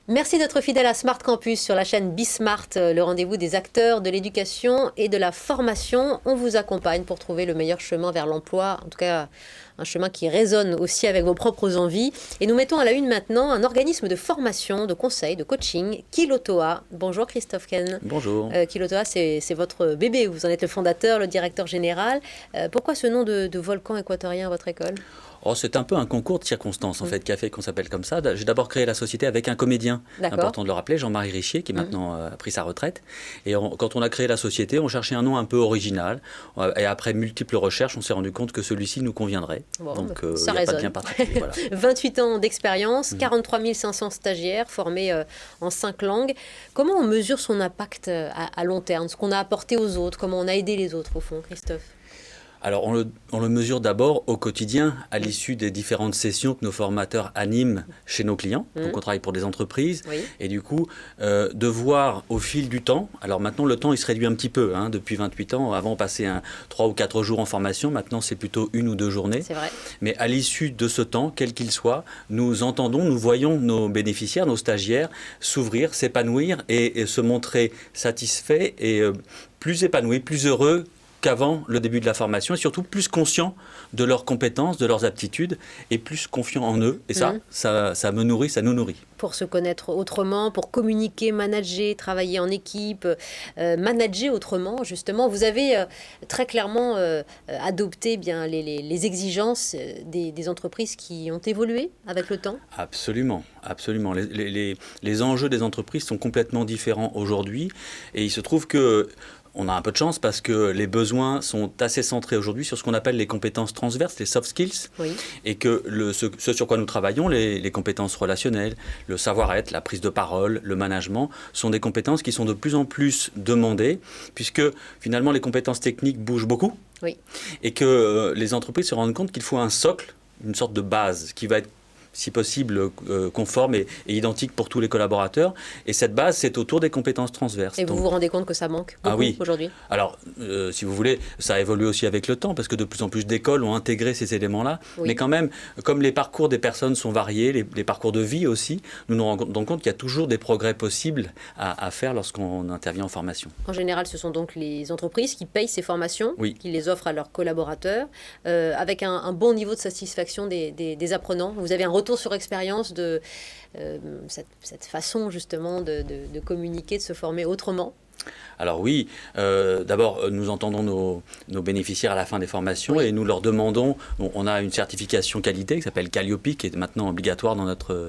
Merci d'être fidèle à Smart Campus sur la chaîne Bismart, le rendez-vous des acteurs de l'éducation et de la formation. On vous accompagne pour trouver le meilleur chemin vers l'emploi, en tout cas un chemin qui résonne aussi avec vos propres envies. Et nous mettons à la une maintenant un organisme de formation, de conseil, de coaching, Kilotoa. Bonjour Christophe Ken. Bonjour. Kilotoa, c'est votre bébé, vous en êtes le fondateur, le directeur général. Pourquoi ce nom de volcan équatorien à votre école ? Oh, c'est un peu un concours de circonstances en fait qui a fait qu'on s'appelle comme ça. J'ai d'abord créé la société avec un comédien, important de le rappeler, Jean-Marie Richier, qui maintenant a pris sa retraite. Et quand on a créé la société, on cherchait un nom un peu original. Et après multiples recherches, on s'est rendu compte que celui-ci nous conviendrait. Bon, donc ça il n'y a pas de lien particulier. Voilà. 28 ans d'expérience, 43 500 stagiaires formés en 5 langues. Comment on mesure son impact à long terme, ce qu'on a apporté aux autres, comment on a aidé les autres au fond, Christophe ? Alors, on le mesure d'abord au quotidien, à l'issue des différentes sessions que nos formateurs animent chez nos clients. Donc, on travaille pour des entreprises. Oui. Et du coup, de voir au fil du temps, alors maintenant, le temps, il se réduit un petit peu. Depuis 28 ans, avant, on passait 3 ou 4 jours en formation. Maintenant, c'est plutôt 1 ou 2 journées. C'est vrai. Mais à l'issue de ce temps, quel qu'il soit, nous entendons, nous voyons nos bénéficiaires, nos stagiaires s'ouvrir, s'épanouir et se montrer satisfaits et plus épanouis, plus heureux qu'avant le début de la formation et surtout plus conscients de leurs compétences, de leurs aptitudes et plus confiants en eux. Et ça me nourrit, ça nous nourrit. Pour se connaître autrement, pour communiquer, manager, travailler en équipe, manager autrement, justement. Vous avez très clairement adopté bien les exigences des entreprises qui ont évolué avec le temps. Absolument, absolument. Les enjeux des entreprises sont complètement différents aujourd'hui et il se trouve que on a un peu de chance parce que les besoins sont assez centrés aujourd'hui sur ce qu'on appelle les compétences transverses, les soft skills, oui. Et que ce sur quoi nous travaillons, les compétences relationnelles, le savoir-être, la prise de parole, le management, sont des compétences qui sont de plus en plus demandées, puisque finalement les compétences techniques bougent beaucoup, oui. Et que les entreprises se rendent compte qu'il faut un socle, une sorte de base qui va être si possible conforme et identique pour tous les collaborateurs. Et cette base, c'est autour des compétences transverses. Et vous vous rendez compte que ça manque beaucoup aujourd'hui ? Alors, si vous voulez, ça a évolué aussi avec le temps, parce que de plus en plus d'écoles ont intégré ces éléments-là. Oui. Mais quand même, comme les parcours des personnes sont variés, les parcours de vie aussi, nous nous rendons compte qu'il y a toujours des progrès possibles à faire lorsqu'on intervient en formation. En général, ce sont donc les entreprises qui payent ces formations, qui les offrent à leurs collaborateurs, avec un bon niveau de satisfaction des apprenants. Vous avez un retour sur expérience de cette façon justement de communiquer, de se former autrement ? Alors oui, d'abord nous entendons nos bénéficiaires à la fin des formations et nous leur demandons, on a une certification qualité qui s'appelle Calliope, qui est maintenant obligatoire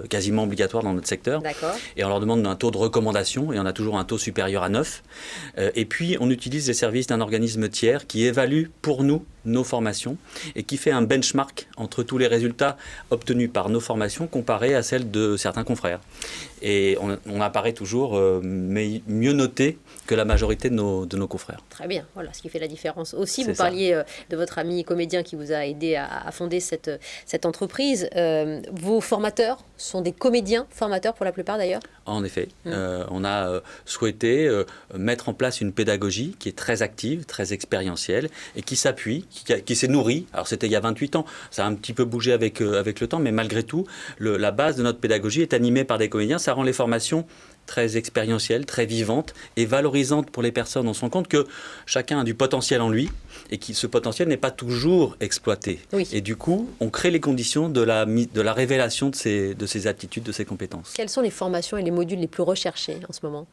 quasiment obligatoire dans notre secteur. D'accord. Et on leur demande un taux de recommandation et on a toujours un taux supérieur à 9. Et puis on utilise les services d'un organisme tiers qui évalue pour nous nos formations et qui fait un benchmark entre tous les résultats obtenus par nos formations comparés à celles de certains confrères. Et on apparaît toujours mieux noté que la majorité de nos confrères. Très bien, voilà ce qui fait la différence. Aussi, vous parliez de votre ami comédien qui vous a aidé à fonder cette entreprise. Vos formateurs sont des comédiens formateurs pour la plupart d'ailleurs ? En effet, on a souhaité mettre en place une pédagogie qui est très active, très expérientielle et qui s'appuie, qui s'est nourrie. Alors c'était il y a 28 ans, ça a un petit peu bougé avec le temps, mais malgré tout, la base de notre pédagogie est animée par des comédiens. Ça rend les formations très expérientielles, très vivantes et valorisantes pour les personnes. On se rend compte que chacun a du potentiel en lui et que ce potentiel n'est pas toujours exploité. Oui. Et du coup, on crée les conditions de la révélation de ces aptitudes, de ces compétences. Quelles sont les formations et les modules les plus recherchés en ce moment ?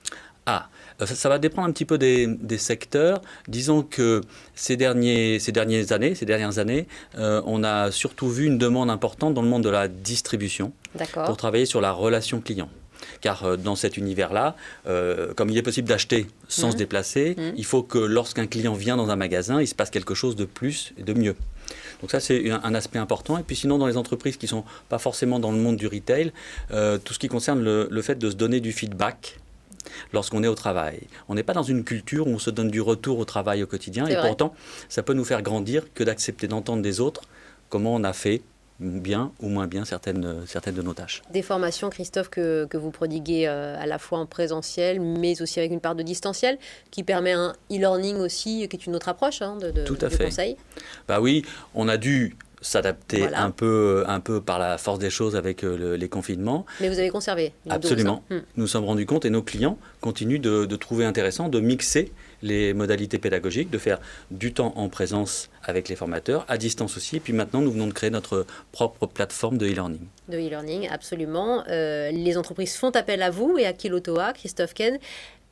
Ça va dépendre un petit peu des secteurs. Disons que ces dernières années, on a surtout vu une demande importante dans le monde de la distribution pour travailler sur la relation client. Car dans cet univers-là, comme il est possible d'acheter sans se déplacer, il faut que lorsqu'un client vient dans un magasin, il se passe quelque chose de plus et de mieux. Donc ça, c'est un aspect important. Et puis sinon, dans les entreprises qui ne sont pas forcément dans le monde du retail, tout ce qui concerne le fait de se donner du feedback lorsqu'on est au travail. On n'est pas dans une culture où on se donne du retour au travail au quotidien. Et pourtant, ça peut nous faire grandir que d'accepter d'entendre des autres comment on a fait bien ou moins bien certaines de nos tâches. Des formations, Christophe, que vous prodiguez à la fois en présentiel, mais aussi avec une part de distanciel, qui permet un e-learning aussi, qui est une autre approche de conseil. Bah oui, on a dû s'adapter Voilà. un peu par la force des choses avec les confinements. Mais vous avez conservé une Absolument. dose, hein. Nous nous sommes rendus compte, et nos clients continuent de trouver intéressant de mixer les modalités pédagogiques, de faire du temps en présence avec les formateurs, à distance aussi. Et puis maintenant, nous venons de créer notre propre plateforme de e-learning. De e-learning, absolument. Les entreprises font appel à vous et à Kilotoa, Christophe Ken.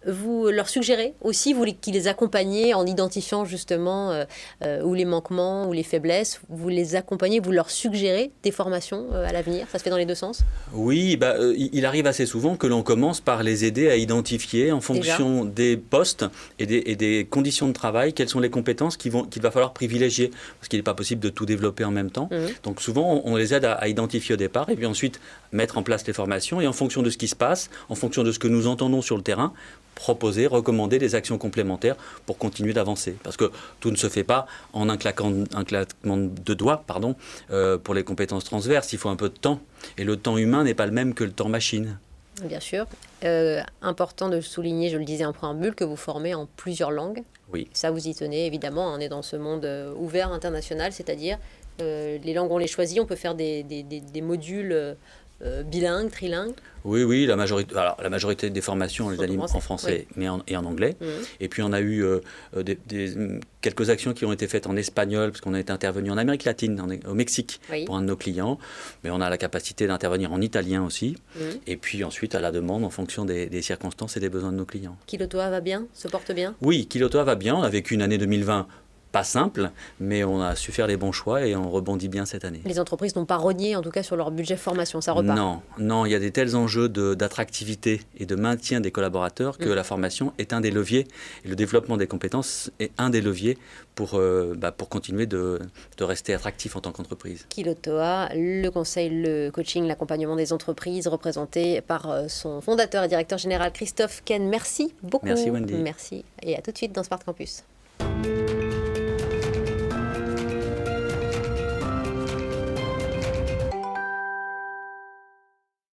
Vous leur suggérez aussi, vous qui les accompagnez en identifiant justement où les manquements ou les faiblesses, vous les accompagnez, vous leur suggérez des formations à l'avenir. Ça se fait dans les deux sens? Oui, il arrive assez souvent que l'on commence par les aider à identifier en fonction des postes et des conditions de travail, quelles sont les compétences qu'il va falloir privilégier. Parce qu'il n'est pas possible de tout développer en même temps. Donc souvent, on les aide à identifier au départ et puis ensuite mettre en place les formations. Et en fonction de ce qui se passe, en fonction de ce que nous entendons sur le terrain, proposer, recommander des actions complémentaires pour continuer d'avancer. Parce que tout ne se fait pas en un claquement de doigts, pour les compétences transverses. Il faut un peu de temps. Et le temps humain n'est pas le même que le temps machine. Bien sûr. Important de souligner, je le disais en préambule, que vous formez en plusieurs langues. Oui. Ça, vous y tenez, évidemment. On est dans ce monde ouvert, international, c'est-à-dire les langues, on les choisit, on peut faire des modules bilingues, trilingues. Oui, la majorité des formations, on les anime en français et en anglais. Et puis on a eu quelques actions qui ont été faites en espagnol, parce qu'on a été intervenu en Amérique latine, au Mexique, pour un de nos clients. Mais on a la capacité d'intervenir en italien aussi. Et puis ensuite, à la demande, en fonction des circonstances et des besoins de nos clients. Kilotoa va bien, se porte bien? Oui, Kilotoa va bien. On a vécu une année 2020 pas simple, mais on a su faire les bons choix et on rebondit bien cette année. Les entreprises n'ont pas rogné, en tout cas, sur leur budget formation, ça repart. Non, il y a des tels enjeux d'attractivité et de maintien des collaborateurs que la formation est un des leviers, et le développement des compétences est un des leviers pour continuer de rester attractif en tant qu'entreprise. Kilotoa, le conseil, le coaching, l'accompagnement des entreprises, représenté par son fondateur et directeur général Christophe Ken. Merci beaucoup. Merci Wendy. Merci, et à tout de suite dans Smart Campus.